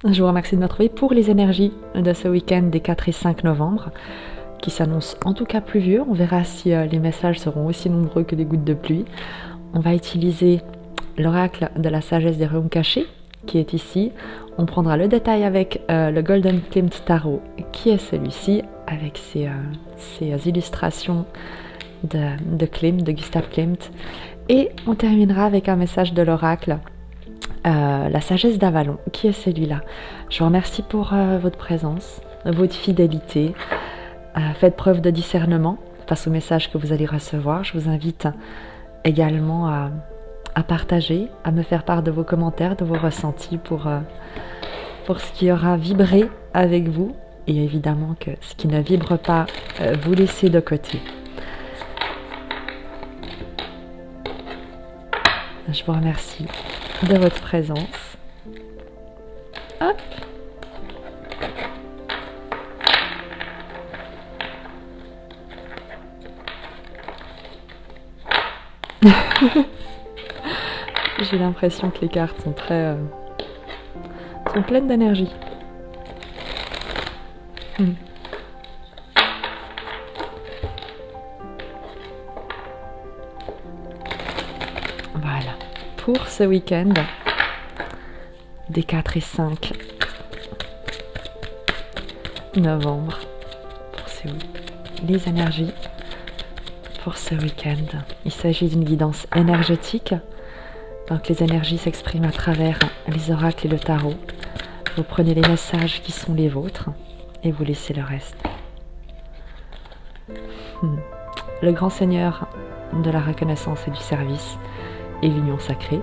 Je vous remercie de me retrouver pour les énergies de ce week-end des 4 et 5 novembre, qui s'annoncent en tout cas pluvieux. On verra si les messages seront aussi nombreux que des gouttes de pluie. On va utiliser l'oracle de la sagesse des royaumes cachés, qui est ici. On prendra le détail avec le Golden Klimt Tarot, qui est celui-ci, avec ses illustrations de Klimt, de Gustav Klimt. Et on terminera avec un message de l'oracle, la sagesse d'Avalon, qui est celui-là. Je vous remercie pour votre présence, votre fidélité. Faites preuve de discernement face au message que vous allez recevoir. Je vous invite également à partager, à me faire part de vos commentaires, de vos ressentis pour ce qui aura vibré avec vous. Et évidemment que ce qui ne vibre pas, vous laissez de côté. Je vous remercie de votre présence. Hop. J'ai l'impression que les cartes sont sont pleines d'énergie. Voilà. Pour ce week-end des 4 et 5 novembre, pour les énergies pour ce week-end. Il s'agit d'une guidance énergétique. Donc les énergies s'expriment à travers les oracles et le tarot. Vous prenez les messages qui sont les vôtres et vous laissez le reste. Le grand seigneur de la reconnaissance et du service et l'union sacrée.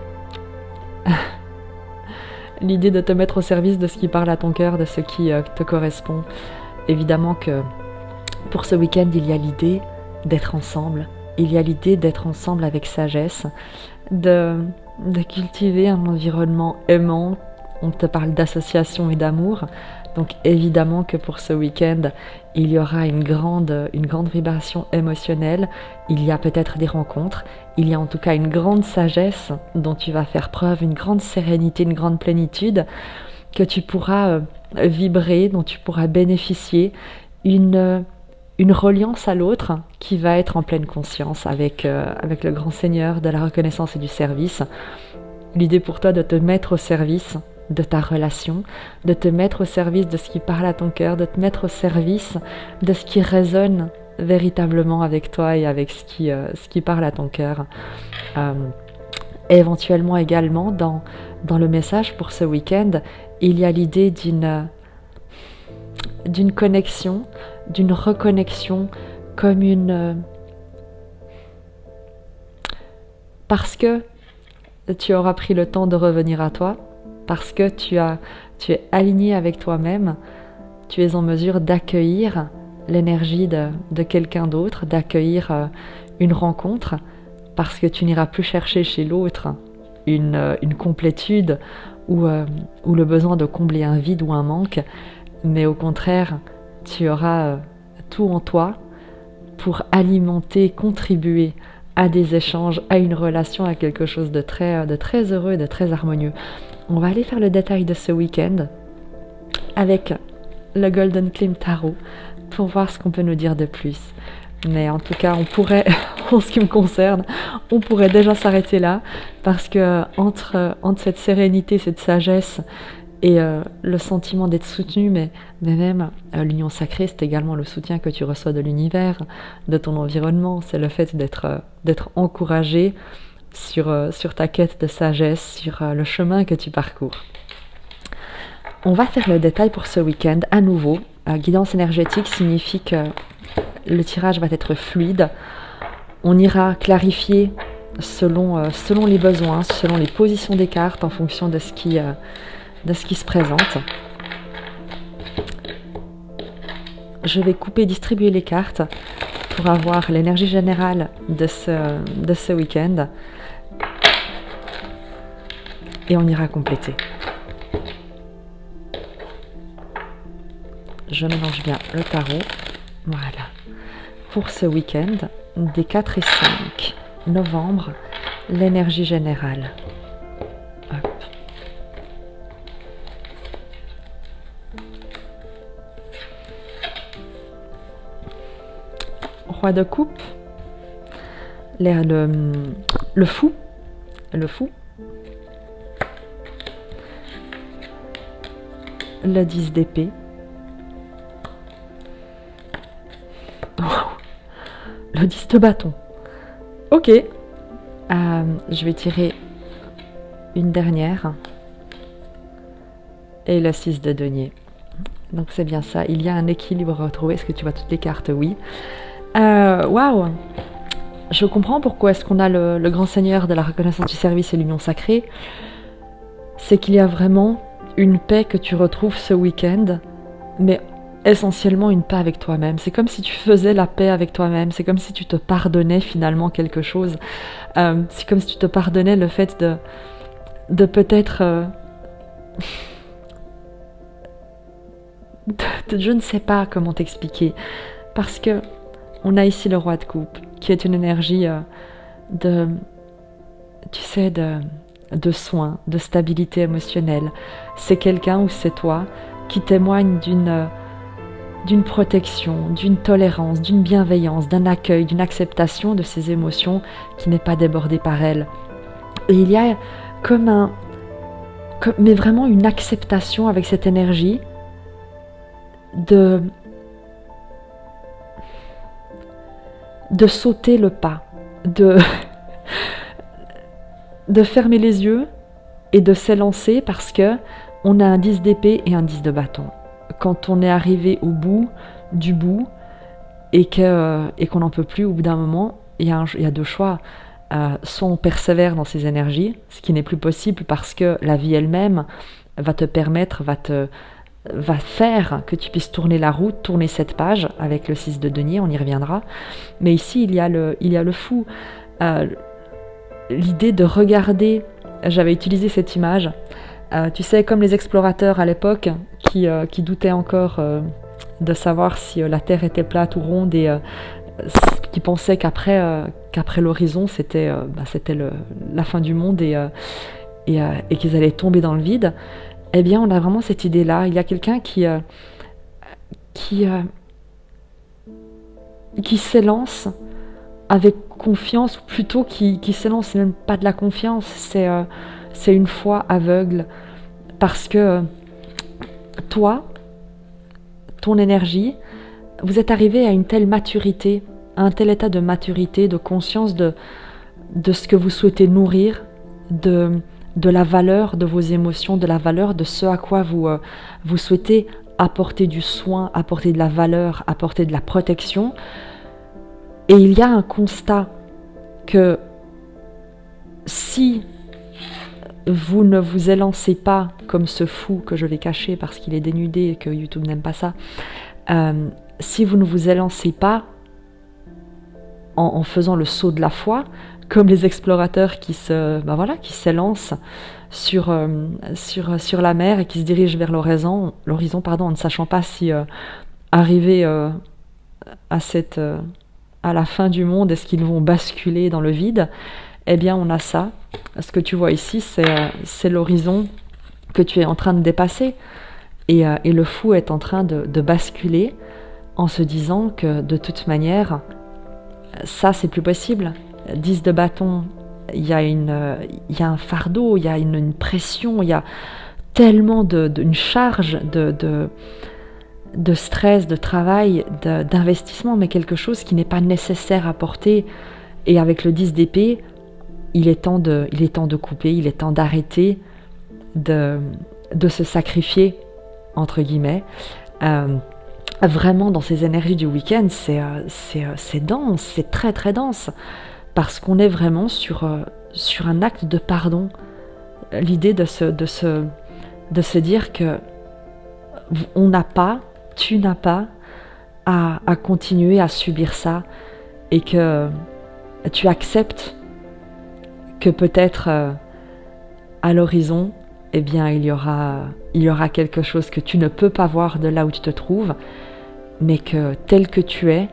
L'idée de te mettre au service de ce qui parle à ton cœur, de ce qui te correspond. Évidemment que pour ce week-end, il y a l'idée d'être ensemble. Il y a l'idée d'être ensemble avec sagesse, de cultiver un environnement aimant. On te parle d'association et d'amour. Donc évidemment que pour ce week-end, il y aura une grande vibration émotionnelle. Il y a peut-être des rencontres. Il y a en tout cas une grande sagesse dont tu vas faire preuve, une grande sérénité, une grande plénitude que tu pourras vibrer, dont tu pourras bénéficier. Une reliance à l'autre qui va être en pleine conscience avec le grand seigneur de la reconnaissance et du service. L'idée pour toi de te mettre au service de ta relation, de te mettre au service de ce qui parle à ton cœur, de te mettre au service de ce qui résonne véritablement avec toi et avec ce qui parle à ton cœur. Éventuellement également dans le message pour ce week-end, il y a l'idée d'une connexion, d'une reconnexion comme parce que tu auras pris le temps de revenir à toi, parce que tu es aligné avec toi-même, tu es en mesure d'accueillir l'énergie de quelqu'un d'autre, d'accueillir une rencontre, parce que tu n'iras plus chercher chez l'autre une complétude ou le besoin de combler un vide ou un manque, mais au contraire, tu auras tout en toi pour alimenter, contribuer à des échanges, à une relation, à quelque chose de très heureux, de très harmonieux. On va aller faire le détail de ce week-end avec le Golden Klimt Tarot pour voir ce qu'on peut nous dire de plus. Mais en tout cas, on pourrait, en ce qui me concerne, on pourrait déjà s'arrêter là parce que entre cette sérénité, cette sagesse et le sentiment d'être soutenu, mais même l'union sacrée, c'est également le soutien que tu reçois de l'univers, de ton environnement, c'est le fait d'être encouragé sur ta quête de sagesse, sur le chemin que tu parcours. On va faire le détail pour ce week-end à nouveau. Guidance énergétique signifie que le tirage va être fluide. On ira clarifier selon les besoins, selon les positions des cartes, en fonction de ce qui se présente. Je vais couper, distribuer les cartes pour avoir l'énergie générale de ce week-end. Et on ira compléter. Je mélange bien le tarot. Voilà. Pour ce week-end, des 4 et 5 novembre, l'énergie générale. Hop. roi de coupe, le fou, le 10 d'épée, le 10 de bâton. Ok, je vais tirer une dernière et le 6 de denier. Donc c'est bien ça, il y a un équilibre retrouvé. Est-ce que tu vois toutes les cartes? Oui. Waouh. Je comprends pourquoi est-ce qu'on a le grand seigneur de la reconnaissance du service et l'union sacrée. C'est qu'il y a vraiment une paix que tu retrouves ce week-end, mais essentiellement une paix avec toi-même. C'est comme si tu faisais la paix avec toi-même, c'est comme si tu te pardonnais finalement quelque chose. C'est comme si tu te pardonnais le fait de peut-être... je ne sais pas comment t'expliquer, parce que on a ici le roi de coupe, qui est une énergie de soin, de stabilité émotionnelle. C'est quelqu'un ou c'est toi qui témoigne d'une protection, d'une tolérance, d'une bienveillance, d'un accueil, d'une acceptation de ses émotions qui n'est pas débordée par elle. Et il y a mais vraiment une acceptation avec cette énergie de sauter le pas, de fermer les yeux et de s'élancer parce que on a un 10 d'épée et un 10 de bâton. Quand on est arrivé au bout du bout et qu'on n'en peut plus au bout d'un moment, il y a deux choix. Soit on persévère dans ces énergies, ce qui n'est plus possible parce que la vie elle-même va te permettre, va faire que tu puisses tourner la route, tourner cette page avec le 6 de denier, on y reviendra. Mais ici, il y a le fou. L'idée de regarder, j'avais utilisé cette image, tu sais, comme les explorateurs à l'époque qui doutaient encore de savoir si la Terre était plate ou ronde et qui pensaient qu'après l'horizon, c'était la fin du monde et qu'ils allaient tomber dans le vide. Eh bien, on a vraiment cette idée-là. Il y a quelqu'un qui s'élance avec confiance, ou plutôt qui s'élance, c'est même pas de la confiance, c'est une foi aveugle. Parce que toi, ton énergie, vous êtes arrivé à une telle maturité, à un tel état de maturité, de conscience de ce que vous souhaitez nourrir, de la valeur de vos émotions, de la valeur de ce à quoi vous souhaitez apporter du soin, apporter de la valeur, apporter de la protection. Et il y a un constat que si vous ne vous élancez pas comme ce fou que je vais cacher parce qu'il est dénudé et que YouTube n'aime pas ça, si vous ne vous élancez pas en faisant le saut de la foi, comme les explorateurs qui s'élancent sur la mer et qui se dirigent vers l'horizon, en ne sachant pas si arriver à la fin du monde, est-ce qu'ils vont basculer dans le vide? Eh bien, on a ça. Ce que tu vois ici, c'est l'horizon que tu es en train de dépasser. Et le fou est en train de basculer en se disant que de toute manière, ça, c'est plus possible. 10 de bâton, il y a un fardeau, il y a une pression, il y a tellement une charge de stress, de travail, d'investissement, mais quelque chose qui n'est pas nécessaire à porter. Et avec le 10 d'épée, il est temps de couper, il est temps d'arrêter de se sacrifier, entre guillemets. Vraiment, dans ces énergies du week-end, c'est dense, c'est très très dense, parce qu'on est vraiment sur un acte de pardon. L'idée de se dire que tu n'as pas à continuer à subir ça, et que tu acceptes que peut-être à l'horizon, eh bien, il y aura quelque chose que tu ne peux pas voir de là où tu te trouves, mais que tel que tu es,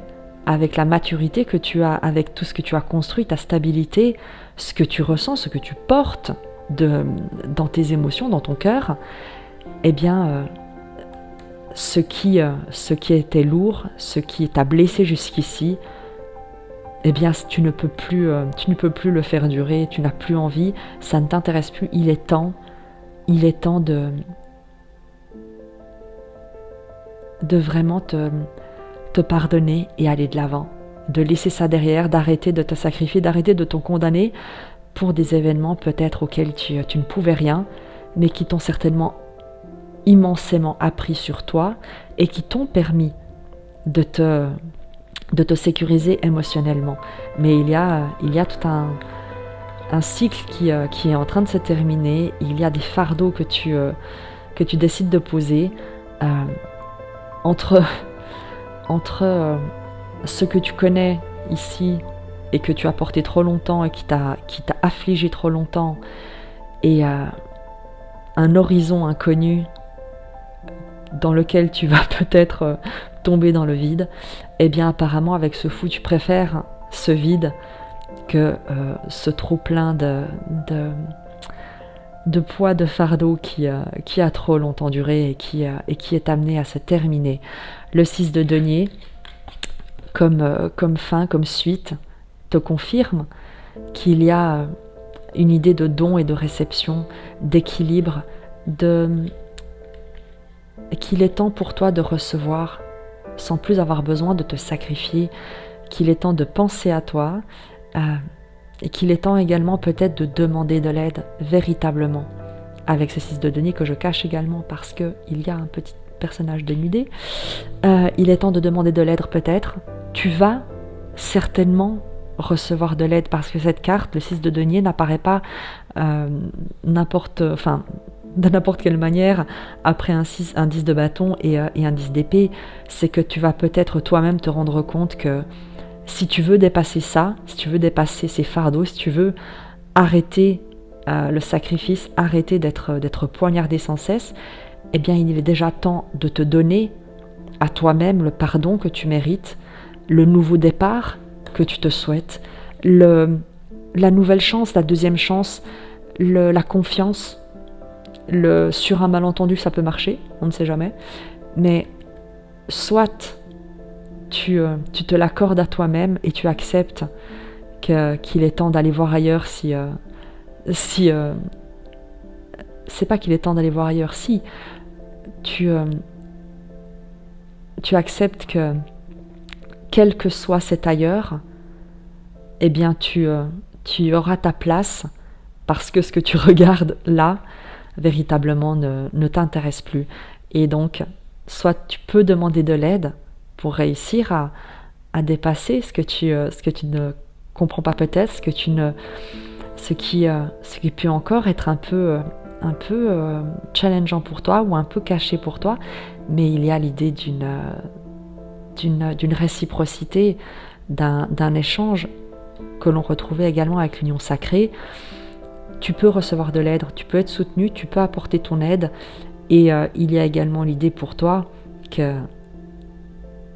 avec la maturité que tu as, avec tout ce que tu as construit, ta stabilité, ce que tu ressens, ce que tu portes dans tes émotions, dans ton cœur, eh bien, ce qui était lourd, ce qui t'a blessé jusqu'ici, eh bien tu ne peux plus le faire durer, tu n'as plus envie, ça ne t'intéresse plus, il est temps de vraiment te pardonner et aller de l'avant, de laisser ça derrière, d'arrêter de te sacrifier, d'arrêter de te condamner pour des événements peut-être auxquels tu ne pouvais rien, mais qui t'ont certainement immensément appris sur toi et qui t'ont permis de te sécuriser émotionnellement. Mais il y a tout un cycle qui est en train de se terminer. Il y a des fardeaux que tu décides de poser entre ce que tu connais ici et que tu as porté trop longtemps et qui t'a affligé trop longtemps et un horizon inconnu dans lequel tu vas peut-être tomber dans le vide, eh bien apparemment avec ce fou tu préfères ce vide que ce trop plein de poids, de fardeau qui a trop longtemps duré et qui est amené à se terminer. Le 6 de denier, comme fin, comme suite, te confirme qu'il y a une idée de don et de réception, d'équilibre, qu'il est temps pour toi de recevoir sans plus avoir besoin de te sacrifier, qu'il est temps de penser à toi et qu'il est temps également peut-être de demander de l'aide véritablement avec ce 6 de denier que je cache également parce qu'il y a un petit personnage dénudé. Il est temps de demander de l'aide peut-être. Tu vas certainement recevoir de l'aide parce que cette carte, le 6 de denier, n'apparaît pas de n'importe quelle manière après un 10 de bâton et un 10 d'épée. C'est que tu vas peut-être toi-même te rendre compte que si tu veux dépasser ça, si tu veux dépasser ces fardeaux, si tu veux arrêter le sacrifice, arrêter d'être poignardé sans cesse, eh bien il est déjà temps de te donner à toi-même le pardon que tu mérites, le nouveau départ que tu te souhaites, la nouvelle chance, la deuxième chance, la confiance. Sur un malentendu ça peut marcher, on ne sait jamais, mais soit tu te l'accordes à toi-même et tu acceptes qu'il est temps d'aller voir ailleurs si c'est pas qu'il est temps d'aller voir ailleurs, si tu acceptes que quel que soit cet ailleurs, eh bien tu auras ta place parce que ce que tu regardes là véritablement ne t'intéresse plus. Et donc, soit tu peux demander de l'aide pour réussir à dépasser ce que tu ne comprends pas peut-être, ce qui peut encore être un peu challengeant pour toi ou un peu caché pour toi, mais il y a l'idée d'une réciprocité, d'un échange que l'on retrouvait également avec l'union sacrée. Tu peux recevoir de l'aide, tu peux être soutenu, tu peux apporter ton aide et il y a également l'idée pour toi que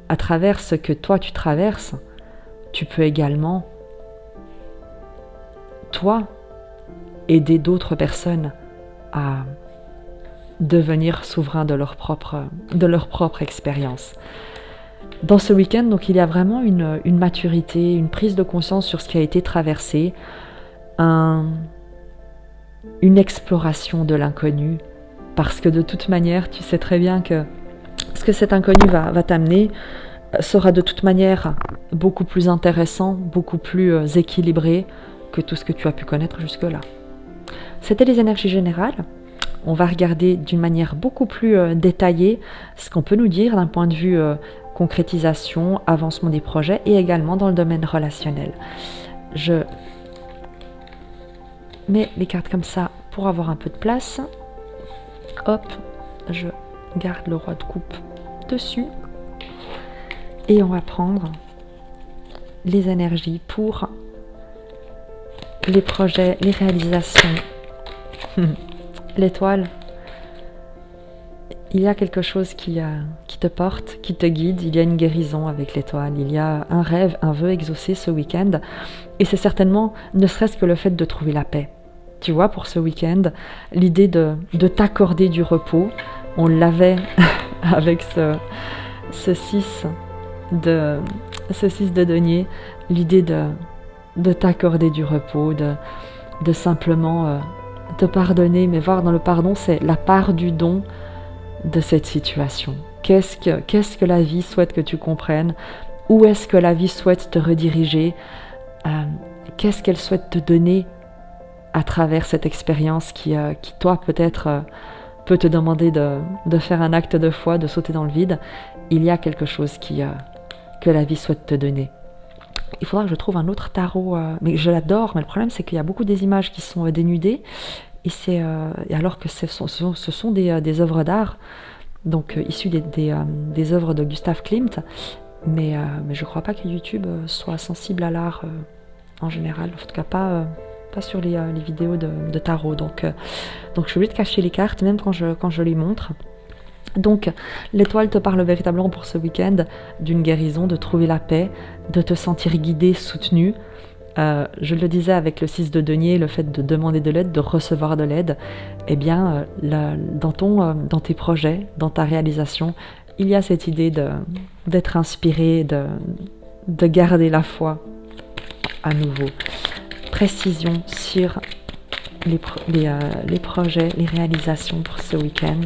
à travers ce que toi tu traverses, tu peux également toi aider d'autres personnes à devenir souverains de leur propre expérience. Dans ce week-end, donc, il y a vraiment une maturité, une prise de conscience sur ce qui a été traversé, une exploration de l'inconnu, parce que de toute manière, tu sais très bien que ce que cet inconnu va t'amener sera de toute manière beaucoup plus intéressant, beaucoup plus équilibré que tout ce que tu as pu connaître jusque-là. C'était les énergies générales. On va regarder d'une manière beaucoup plus détaillée ce qu'on peut nous dire d'un point de vue concrétisation, avancement des projets et également dans le domaine relationnel. Je mets les cartes comme ça pour avoir un peu de place. Hop, je garde le roi de coupe dessus. Et on va prendre les énergies pour les projets, les réalisations. L'étoile, il y a quelque chose qui te porte, qui te guide, il y a une guérison avec l'étoile, il y a un rêve, un vœu exaucé ce week-end, et c'est certainement, ne serait-ce que le fait de trouver la paix. Tu vois, pour ce week-end, l'idée de t'accorder du repos, on l'avait avec ce 6 ce 6 de denier, l'idée de t'accorder du repos, de simplement te pardonner, mais voir dans le pardon, c'est la part du don de cette situation. Qu'est-ce que la vie souhaite que tu comprennes? Où est-ce que la vie souhaite te rediriger? Qu'est-ce qu'elle souhaite te donner à travers cette expérience qui toi, peut-être, peut te demander de faire un acte de foi, de sauter dans le vide? Il y a quelque chose que la vie souhaite te donner. Il faudra que je trouve un autre tarot, mais je l'adore, mais le problème c'est qu'il y a beaucoup des images qui sont dénudées, et alors que ce sont des œuvres d'art, donc issues des œuvres de Gustav Klimt, mais je crois pas que YouTube soit sensible à l'art en général, en tout cas pas sur les vidéos de tarot, donc je suis obligée de cacher les cartes, même quand je les montre. Donc, l'étoile te parle véritablement pour ce week-end d'une guérison, de trouver la paix, de te sentir guidé, soutenu. Je le disais avec le 6 de denier, le fait de demander de l'aide, de recevoir de l'aide, eh bien, dans tes projets, dans ta réalisation, il y a cette idée d'être inspiré, de garder la foi à nouveau. Précision sur les projets, les réalisations pour ce week-end.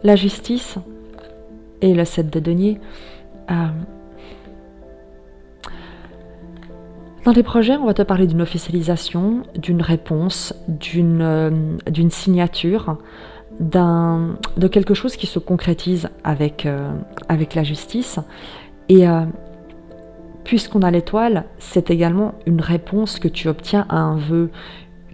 La justice et le 7 de denier. Dans les projets, on va te parler d'une officialisation, d'une réponse, d'une signature, de quelque chose qui se concrétise avec la justice. Et puisqu'on a l'étoile, c'est également une réponse que tu obtiens à un vœu,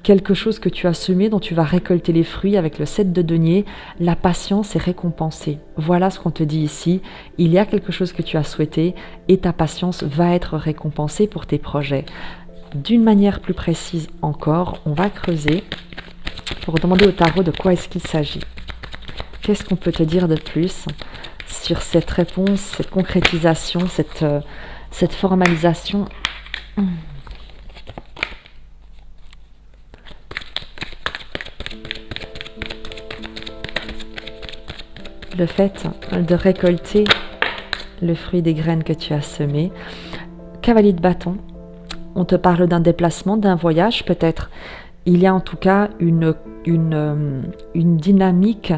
quelque chose que tu as semé, dont tu vas récolter les fruits avec le 7 de denier. La patience est récompensée. Voilà ce qu'on te dit ici. Il y a quelque chose que tu as souhaité et ta patience va être récompensée pour tes projets. D'une manière plus précise encore, on va creuser pour demander au tarot de quoi est-ce qu'il s'agit. Qu'est-ce qu'on peut te dire de plus sur cette réponse, cette concrétisation, cette formalisation? Le fait de récolter le fruit des graines que tu as semées. Cavalier de bâton, on te parle d'un déplacement, d'un voyage peut-être. Il y a en tout cas une dynamique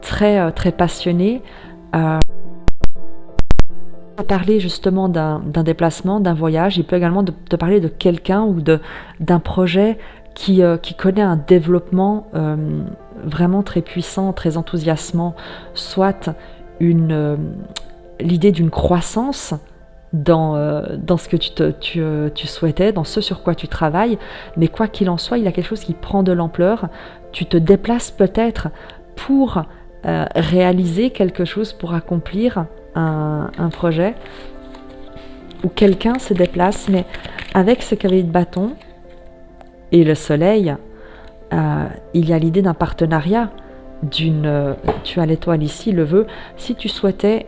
très, très passionnée. On va parler justement d'un déplacement, d'un voyage. Il peut également te parler de quelqu'un ou d'un projet qui connaît un développement vraiment très puissant, très enthousiasmant, soit l'idée d'une croissance dans ce que tu souhaitais, dans ce sur quoi tu travailles, mais quoi qu'il en soit, il y a quelque chose qui prend de l'ampleur. Tu te déplaces peut-être pour réaliser quelque chose, pour accomplir un projet, ou quelqu'un se déplace, mais avec ce cavalier de bâton et le soleil, il y a l'idée d'un partenariat, tu as l'étoile ici, le vœu. Si tu souhaitais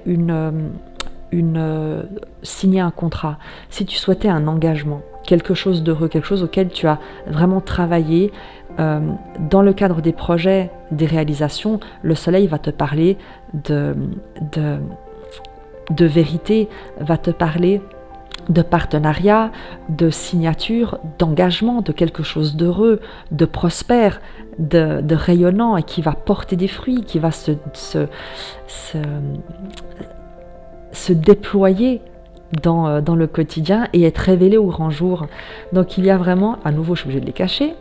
signer un contrat, si tu souhaitais un engagement, quelque chose d'heureux, quelque chose auquel tu as vraiment travaillé, dans le cadre des projets, des réalisations, le soleil va te parler de vérité, va te parler de partenariat, de signature, d'engagement, de quelque chose d'heureux, de prospère, de rayonnant et qui va porter des fruits, qui va se déployer dans le quotidien et être révélé au grand jour. Donc il y a vraiment, à nouveau je suis obligée de les cacher,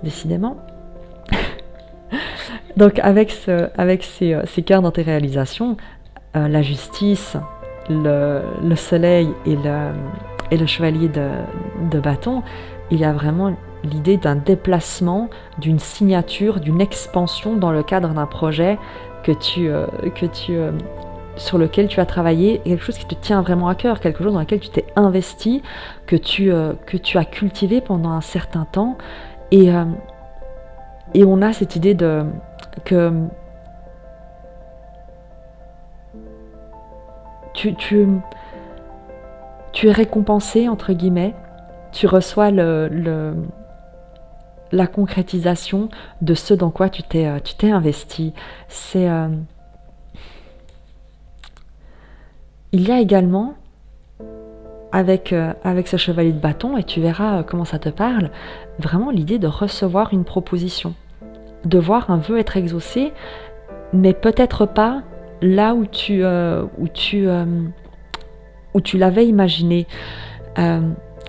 décidément. Donc avec ces cœurs dans tes réalisations, la justice, le soleil et le chevalier de bâton, il y a vraiment l'idée d'un déplacement, d'une signature, d'une expansion dans le cadre d'un projet sur lequel tu as travaillé, quelque chose qui te tient vraiment à cœur, quelque chose dans lequel tu t'es investi, que tu as cultivé pendant un certain temps, et on a cette idée que tu es récompensé, entre guillemets, tu reçois la concrétisation de ce dans quoi tu t'es investi. Il y a également, avec ce chevalier de bâton, et tu verras comment ça te parle, vraiment l'idée de recevoir une proposition, de voir un vœu être exaucé, mais peut-être pas là où tu l'avais imaginé.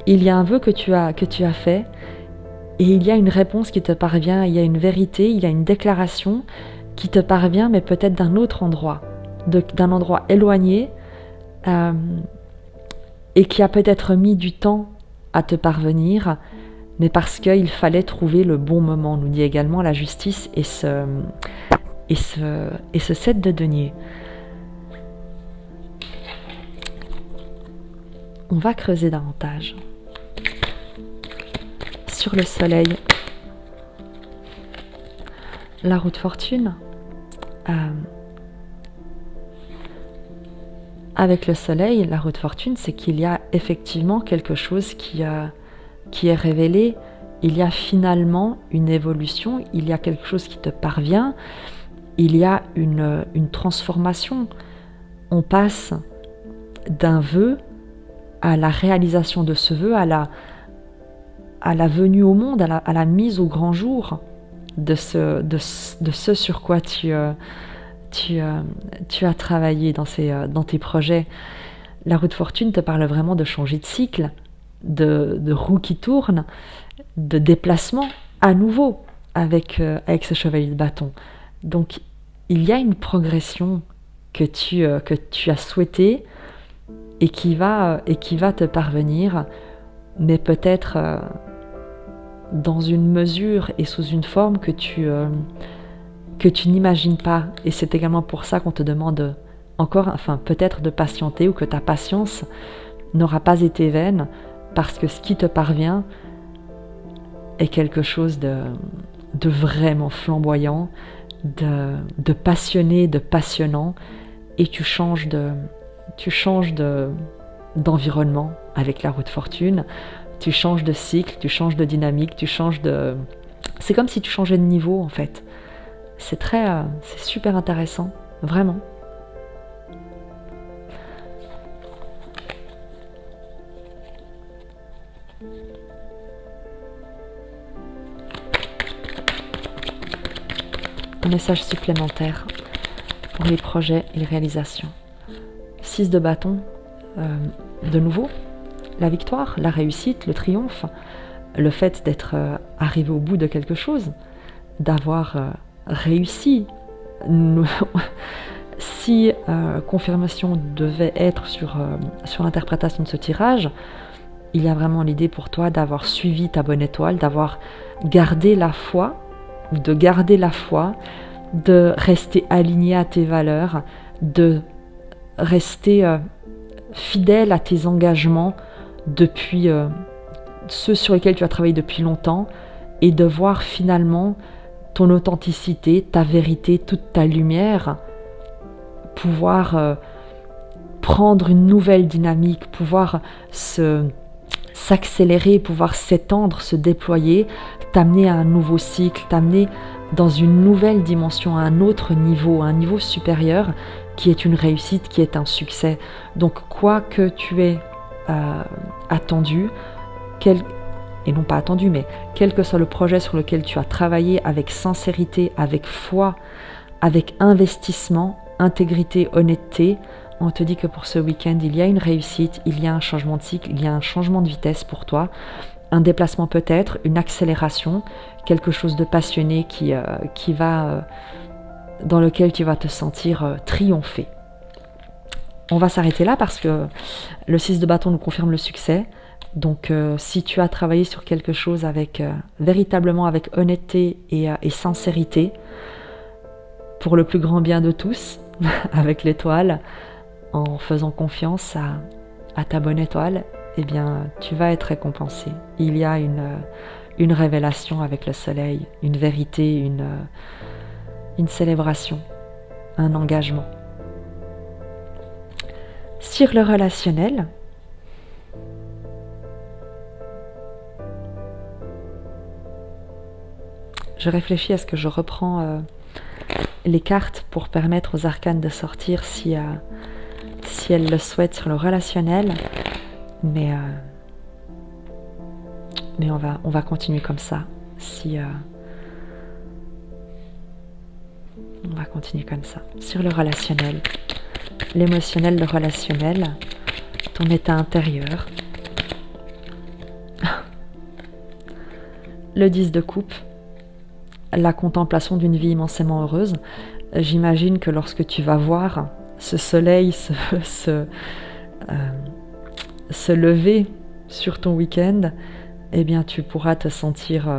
Il y a un vœu que tu as fait, et il y a une réponse qui te parvient, il y a une vérité, il y a une déclaration qui te parvient, mais peut-être d'un autre endroit, d'un endroit éloigné, et qui a peut-être mis du temps à te parvenir, mais parce qu'il fallait trouver le bon moment, nous dit également la justice et ce 7 de denier. On va creuser davantage. Sur le soleil, la roue de fortune, avec le soleil, la roue de fortune, c'est qu'il y a effectivement quelque chose qui est révélé, il y a finalement une évolution, il y a quelque chose qui te parvient, il y a une transformation. On passe d'un vœu à la réalisation de ce vœu, à la venue au monde, à la mise au grand jour de ce sur quoi tu as travaillé dans tes projets. La roue de fortune te parle vraiment de changer de cycle, de roue qui tourne, de déplacement à nouveau avec ce chevalier de bâton. Donc il y a une progression que tu as souhaitée et qui va te parvenir, mais peut-être dans une mesure et sous une forme que tu n'imagines pas. Et c'est également pour ça qu'on te demande peut-être de patienter, ou que ta patience n'aura pas été vaine, parce que ce qui te parvient est quelque chose de vraiment flamboyant, de passionné, de passionnant, et tu changes d'environnement avec la roue de fortune, tu changes de cycle, tu changes de dynamique, c'est comme si tu changeais de niveau en fait. C'est super intéressant, vraiment. Un message supplémentaire pour les projets et les réalisations. 6 de bâton, de nouveau, la victoire, la réussite, le triomphe, le fait d'être arrivé au bout de quelque chose, d'avoir réussi. Si confirmation devait être sur l'interprétation de ce tirage, il y a vraiment l'idée pour toi d'avoir suivi ta bonne étoile, d'avoir gardé la foi, de rester aligné à tes valeurs, de rester fidèle à tes engagements depuis ceux sur lesquels tu as travaillé depuis longtemps, et de voir finalement ton authenticité, ta vérité, toute ta lumière pouvoir prendre une nouvelle dynamique, pouvoir s'accélérer, pouvoir s'étendre, se déployer, t'amener à un nouveau cycle, t'amener dans une nouvelle dimension, à un autre niveau, à un niveau supérieur, qui est une réussite, qui est un succès. Donc quoi que tu aies attendu, et non pas attendu, mais quel que soit le projet sur lequel tu as travaillé avec sincérité, avec foi, avec investissement, intégrité, honnêteté, on te dit que pour ce week-end, il y a une réussite, il y a un changement de cycle, il y a un changement de vitesse pour toi, un déplacement peut-être, une accélération, quelque chose de passionné dans lequel tu vas te sentir triompher. On va s'arrêter là parce que le 6 de bâton nous confirme le succès. Donc si tu as travaillé sur quelque chose véritablement avec honnêteté et sincérité, pour le plus grand bien de tous, avec l'étoile, en faisant confiance à ta bonne étoile, eh bien tu vas être récompensé. Il y a une révélation avec le soleil, une vérité, une célébration, un engagement. Sur le relationnel, je réfléchis à ce que je reprends les cartes pour permettre aux arcanes de sortir si si elle le souhaite sur le relationnel, mais on va continuer comme ça. On va continuer comme ça. Sur le relationnel, l'émotionnel, le relationnel, ton état intérieur. Le 10 de coupe, la contemplation d'une vie immensément heureuse. J'imagine que lorsque tu vas voir ce soleil se lever sur ton week-end, eh bien tu pourras te sentir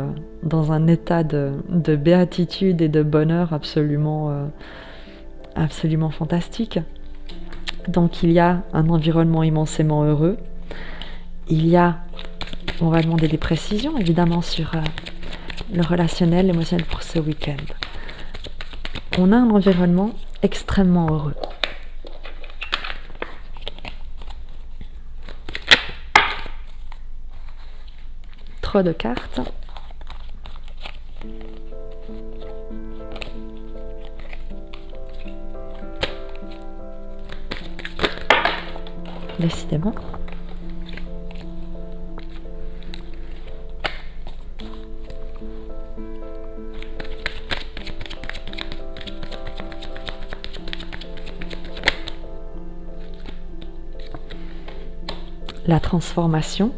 dans un état de béatitude et de bonheur absolument fantastique. Donc il y a un environnement immensément heureux. On va demander des précisions évidemment sur le relationnel, l'émotionnel pour ce week-end. On a un environnement extrêmement heureux. Trop de cartes. Décidément. La transformation.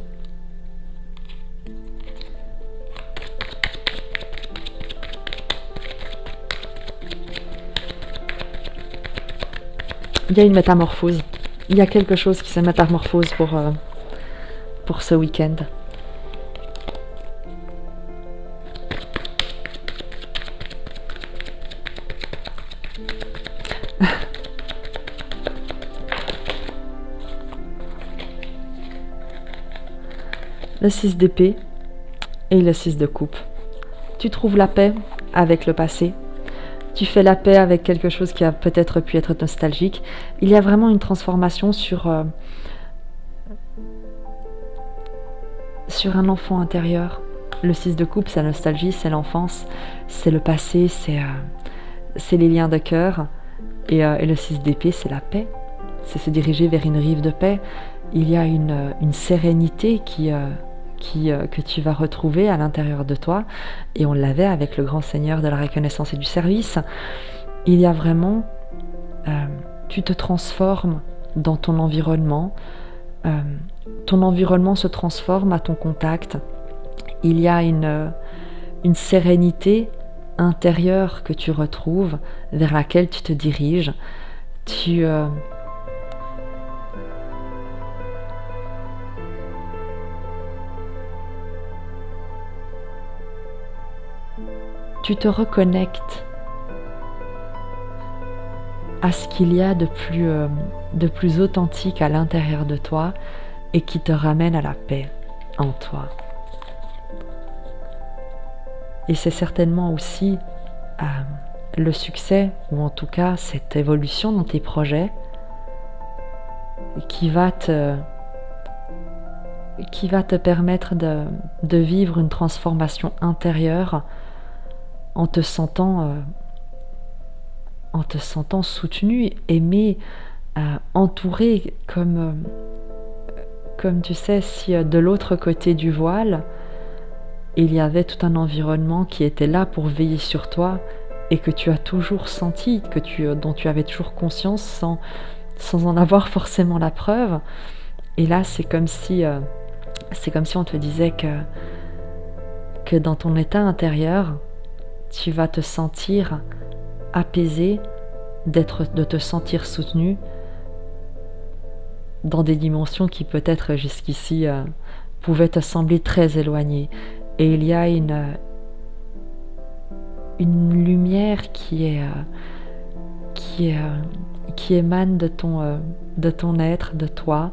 Il y a une métamorphose. Il y a quelque chose qui se métamorphose pour ce week-end. Le 6 d'épée et le 6 de coupe. Tu trouves la paix avec le passé. Tu fais la paix avec quelque chose qui a peut-être pu être nostalgique. Il y a vraiment une transformation sur un enfant intérieur. Le 6 de coupe, c'est la nostalgie, c'est l'enfance, c'est le passé, c'est les liens de cœur. Et le 6 d'épée, c'est la paix. C'est se diriger vers une rive de paix. Il y a une sérénité que tu vas retrouver à l'intérieur de toi, et on l'avait avec le grand seigneur de la reconnaissance et du service. Il y a vraiment, tu te transformes dans ton environnement se transforme à ton contact. Il y a une sérénité intérieure que tu retrouves, vers laquelle tu te diriges. Tu te reconnectes à ce qu'il y a de plus authentique à l'intérieur de toi et qui te ramène à la paix en toi. Et c'est certainement aussi le succès, ou en tout cas cette évolution dans tes projets, qui va te permettre de vivre une transformation intérieure en te sentant soutenu, aimé, entouré, comme tu sais, si de l'autre côté du voile, il y avait tout un environnement qui était là pour veiller sur toi et que tu as toujours senti, dont tu avais toujours conscience sans en avoir forcément la preuve. Et là, c'est comme si on te disait que dans ton état intérieur, tu vas te sentir apaisé, de te sentir soutenu dans des dimensions qui peut-être jusqu'ici pouvaient te sembler très éloignées. Et il y a une lumière qui émane de ton être, de toi,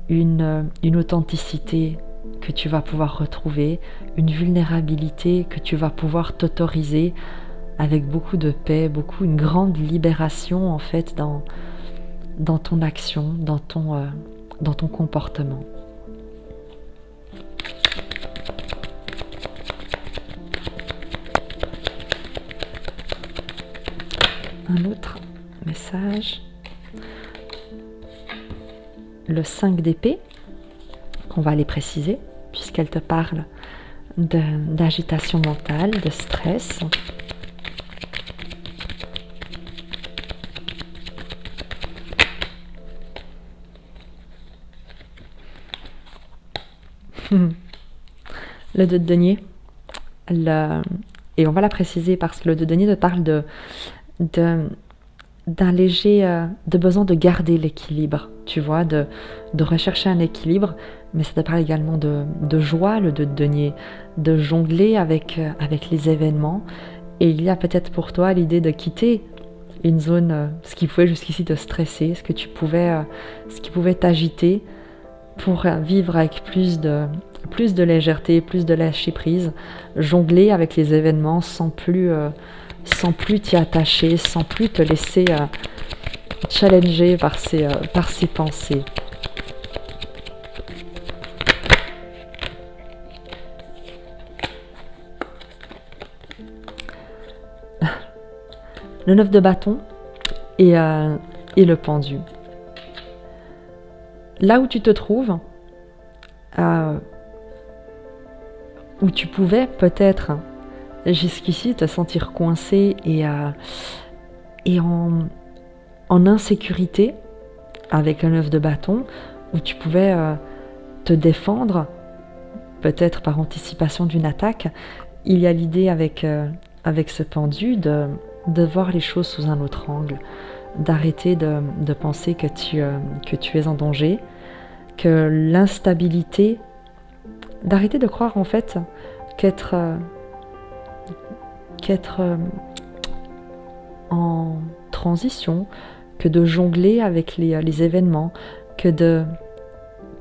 une authenticité que tu vas pouvoir retrouver, une vulnérabilité que tu vas pouvoir t'autoriser avec beaucoup de paix, une grande libération en fait dans ton action, dans ton comportement. Un autre message. le 5 d'épée, qu'on va aller préciser, puisqu'elle te parle d'agitation mentale, de stress. Le 2 de denier, et on va la préciser parce que le 2 de denier te parle d'un léger de besoin de garder l'équilibre, tu vois, de rechercher un équilibre, mais ça te parle également de joie, le 2 de denier, de jongler avec les événements. Et il y a peut-être pour toi l'idée de quitter une zone, ce qui pouvait jusqu'ici te stresser, ce qui pouvait t'agiter, pour vivre avec plus de légèreté, plus de lâcher prise, jongler avec les événements sans plus t'y attacher, sans plus te laisser challenger par ces pensées. Le 9 de bâton et le pendu. Là où tu te trouves, où tu pouvais peut-être jusqu'ici te sentir coincé et en insécurité avec le 9 de bâton, où tu pouvais te défendre, peut-être par anticipation d'une attaque, il y a l'idée avec ce pendu de voir les choses sous un autre angle, d'arrêter de penser que tu es en danger, que l'instabilité, d'arrêter de croire en fait qu'être en transition, que de jongler avec les événements, que de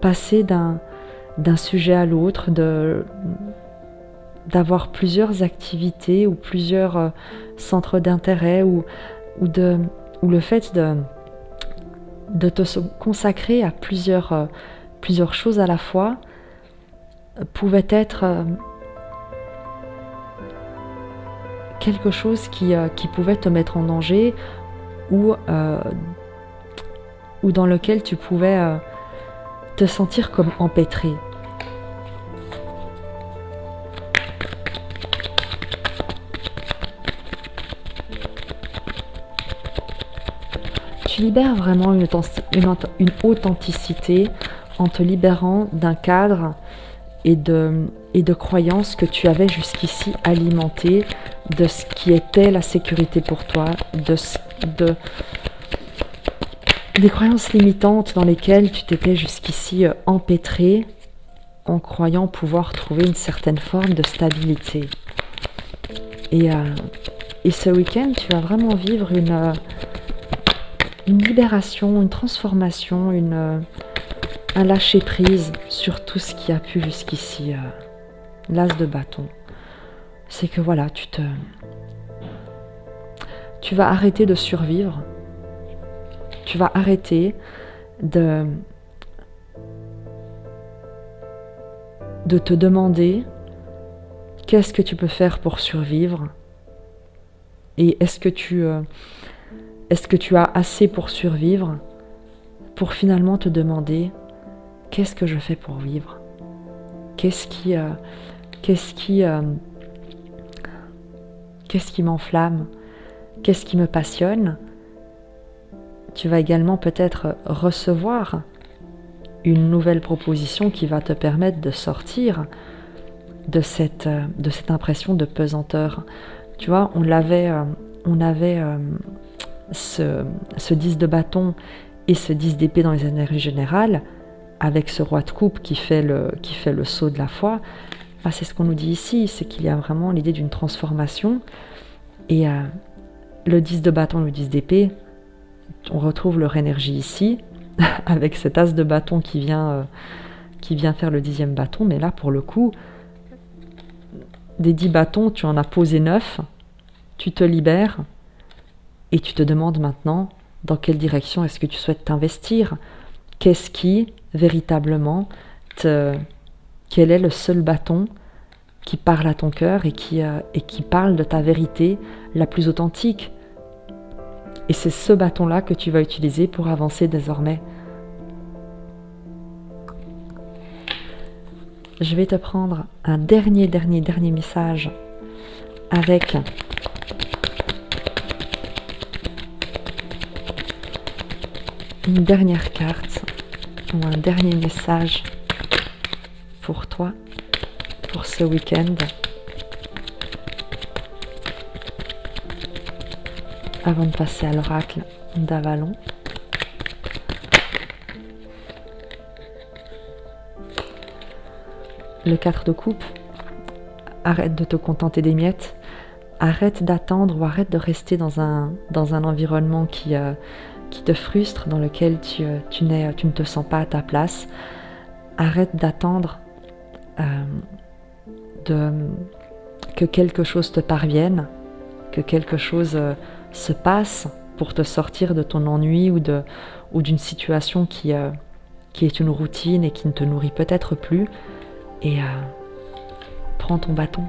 passer d'un sujet à l'autre, d'avoir plusieurs activités ou plusieurs centres d'intérêt ou le fait de te consacrer à plusieurs choses à la fois pouvait être quelque chose qui pouvait te mettre en danger ou dans lequel tu pouvais te sentir comme empêtré. Tu libères vraiment une authenticité en te libérant d'un cadre et de croyances que tu avais jusqu'ici alimentées de ce qui était la sécurité pour toi, des croyances limitantes dans lesquelles tu t'étais jusqu'ici empêtré en croyant pouvoir trouver une certaine forme de stabilité. Et ce week-end, tu vas vraiment vivre une libération, une transformation, un lâcher-prise sur tout ce qui a pu jusqu'ici. L'as de bâton. C'est que voilà, tu vas arrêter de survivre. Tu vas arrêter de te demander qu'est-ce que tu peux faire pour survivre et est-ce que tu as assez pour survivre, pour finalement te demander qu'est-ce que je fais pour vivre, qu'est-ce qui m'enflamme, qu'est-ce qui me passionne. Tu vas également peut-être recevoir une nouvelle proposition qui va te permettre de sortir de cette impression de pesanteur. Tu vois, on avait ce 10 de bâton et ce 10 d'épée dans les énergies générales, avec ce roi de coupe qui fait le saut de la foi. C'est ce qu'on nous dit ici, c'est qu'il y a vraiment l'idée d'une transformation. Et le 10 de bâton et le 10 d'épée, on retrouve leur énergie ici, avec cet as de bâton qui vient faire le 10e bâton. Mais là, pour le coup, des 10 bâtons, tu en as posé 9, tu te libères, et tu te demandes maintenant dans quelle direction est-ce que tu souhaites t'investir. Qu'est-ce qui, véritablement, quel est le seul bâton qui parle à ton cœur et qui parle de ta vérité la plus authentique. Et c'est ce bâton-là que tu vas utiliser pour avancer désormais. je vais te prendre un dernier message avec une dernière carte ou un dernier message pour toi, pour ce week-end, avant de passer à l'oracle d'Avalon. Le 4 de coupe, arrête de te contenter des miettes, arrête d'attendre ou arrête de rester dans un environnement qui te frustre, dans lequel tu ne te sens pas à ta place. Arrête d'attendre que quelque chose te parvienne, que quelque chose se passe pour te sortir de ton ennui ou d'une situation qui est une routine et qui ne te nourrit peut-être plus. Et prends ton bâton,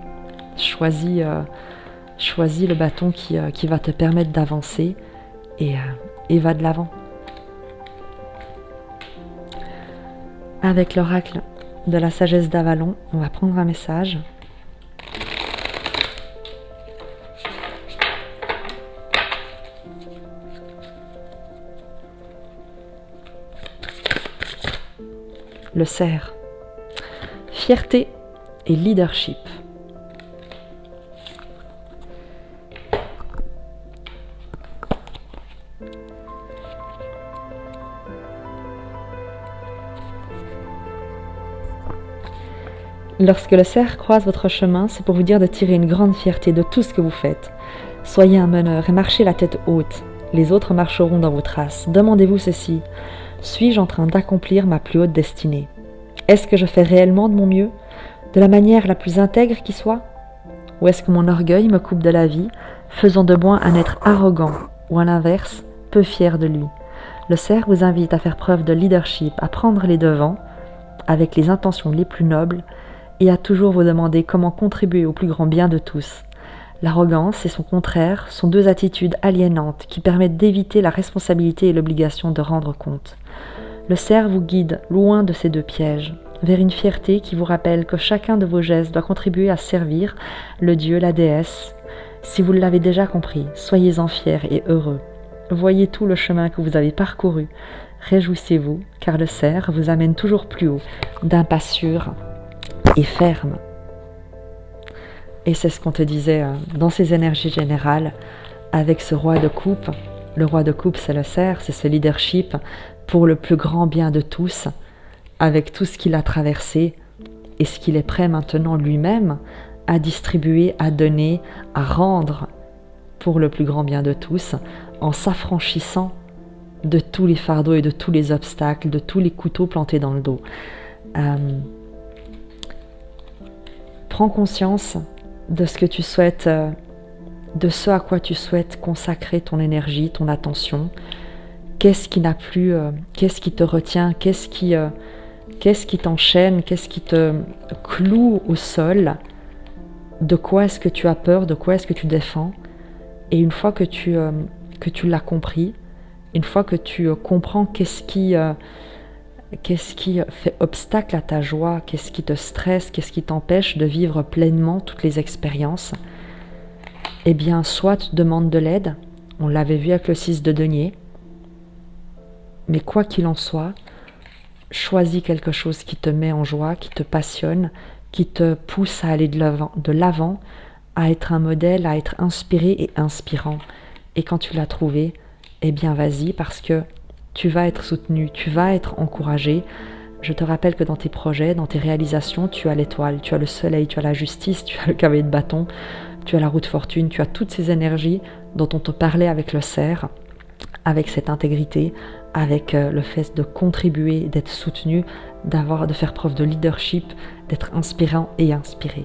choisis le bâton qui va te permettre d'avancer et va de l'avant. Avec l'oracle de la sagesse d'Avalon, on va prendre un message. Le cerf. Fierté et leadership. Lorsque le cerf croise votre chemin, c'est pour vous dire de tirer une grande fierté de tout ce que vous faites. Soyez un meneur et marchez la tête haute. Les autres marcheront dans vos traces. Demandez-vous ceci. Suis-je en train d'accomplir ma plus haute destinée ? Est-ce que je fais réellement de mon mieux, de la manière la plus intègre qui soit ? Ou est-ce que mon orgueil me coupe de la vie, faisant de moi un être arrogant, ou à l'inverse, peu fier de lui ? Le cerf vous invite à faire preuve de leadership, à prendre les devants, avec les intentions les plus nobles, et à toujours vous demander comment contribuer au plus grand bien de tous. L'arrogance et son contraire sont deux attitudes aliénantes qui permettent d'éviter la responsabilité et l'obligation de rendre compte. Le cerf vous guide loin de ces deux pièges, vers une fierté qui vous rappelle que chacun de vos gestes doit contribuer à servir le dieu, la déesse. Si vous l'avez déjà compris, soyez-en fiers et heureux. Voyez tout le chemin que vous avez parcouru. Réjouissez-vous, car le cerf vous amène toujours plus haut, d'un pas sûr et ferme. Et c'est ce qu'on te disait dans ces énergies générales, avec ce roi de coupe. Le roi de coupe, c'est le cerf, c'est ce leadership pour le plus grand bien de tous, avec tout ce qu'il a traversé et ce qu'il est prêt maintenant lui-même à distribuer, à donner, à rendre pour le plus grand bien de tous, en s'affranchissant de tous les fardeaux et de tous les obstacles, de tous les couteaux plantés dans le dos. Prends conscience de ce que tu souhaites, de ce à quoi tu souhaites consacrer ton énergie, ton attention. Qu'est-ce qui n'a plus, qu'est-ce qui te retient, qu'est-ce qui t'enchaîne, qu'est-ce qui te cloue au sol, de quoi est-ce que tu as peur, de quoi est-ce que tu défends. Et une fois que tu l'as compris, une fois que tu comprends qu'est-ce qui fait obstacle à ta joie, qu'est-ce qui te stresse, qu'est-ce qui t'empêche de vivre pleinement toutes les expériences, eh bien, soit demande de l'aide, on l'avait vu avec le 6 de denier, mais quoi qu'il en soit, choisis quelque chose qui te met en joie, qui te passionne, qui te pousse à aller de l'avant, à être un modèle, à être inspiré et inspirant. Et quand tu l'as trouvé, eh bien vas-y, parce que tu vas être soutenu, tu vas être encouragé. Je te rappelle que dans tes projets, dans tes réalisations, tu as l'étoile, tu as le soleil, tu as la justice, tu as le cavalier de bâton, tu as la roue de fortune, tu as toutes ces énergies dont on te parlait avec le cerf, avec cette intégrité, avec le fait de contribuer, d'être soutenu, de faire preuve de leadership, d'être inspirant et inspiré.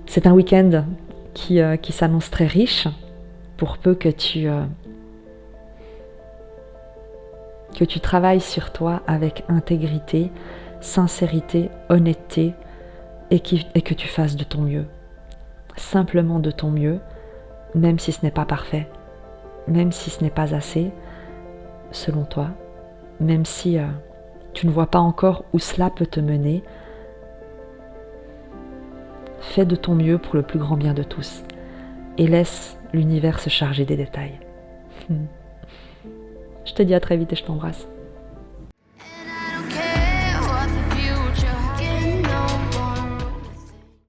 C'est un week-end qui s'annonce très riche, pour peu que tu travailles sur toi avec intégrité, sincérité, honnêteté, et que tu fasses de ton mieux. Simplement de ton mieux, même si ce n'est pas parfait, même si ce n'est pas assez, selon toi, même si tu ne vois pas encore où cela peut te mener, fais de ton mieux pour le plus grand bien de tous et laisse l'univers se charger des détails. Je te dis à très vite et je t'embrasse.